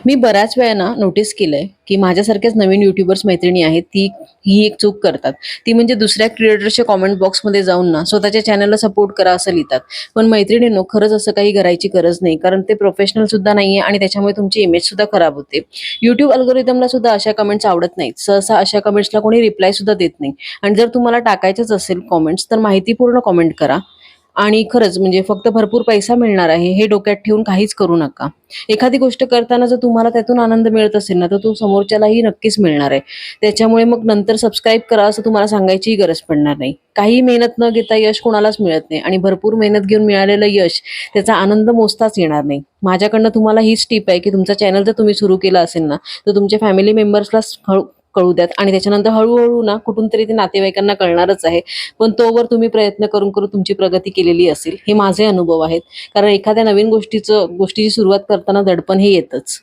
मी बऱ्याच वेळा ना नोटीस केलंय, की माझ्यासारख्याच नवीन यूट्यूबर्स मैत्रिणी आहेत, ही एक चूक करतात. ती म्हणजे दुसऱ्या क्रिएटरच्या कमेंट बॉक्समध्ये जाऊन ना स्वतःच्या चॅनलला सपोर्ट करा असं लिहितात. पण मैत्रिणींनो, खरंच असं काही करायची गरज नाही. कारण ते प्रोफेशनल सुद्धा नाहीये आणि त्याच्यामुळे तुमची इमेज सुद्धा खराब होते. YouTube अल्गोरिदमला सुद्धा अशा कमेंट्स आवडत नाहीत. सहसा अशा कमेंट्सला कोणी रिप्लाय सुद्धा देत नाही. आणि जर तुम्हाला टाकायचंच असेल कमेंट्स, तर माहितीपूर्ण कमेंट करा. आणि खरंच म्हणजे फक्त भरपूर पैसा मिळणार आहे हे डोक्यात ठेवून काहीच करू नका. एखादी गोष्ट करताना जर तुम्हाला त्यातून आनंद मिळत असेल ना, तर तो समोरच्यालाही नक्कीच मिळणार आहे. त्याच्यामुळे मग नंतर सबस्क्राईब करा असं तुम्हाला सांगायचीही गरज पडणार नाही. काही मेहनत न घेता यश कोणालाच मिळत नाही आणि भरपूर मेहनत घेऊन मिळालेलं यश, त्याचा आनंद मोजताच येणार नाही. माझ्याकडनं तुम्हाला हीच टिप आहे, की तुमचा चॅनल जर तुम्ही सुरू केला असेल ना, तर तुमच्या फॅमिली मेंबर्सला कळू द्यात आणि त्याच्यानंतर हळू ना कुठून तरी ते नातेवाईकांना कळणारच आहे. पण तोवर तुम्ही प्रयत्न करून करून तुमची प्रगती केलेली असेल. हे माझे अनुभव आहेत. कारण एखाद्या नवीन गोष्टीची सुरुवात करताना दडपण हे येतच.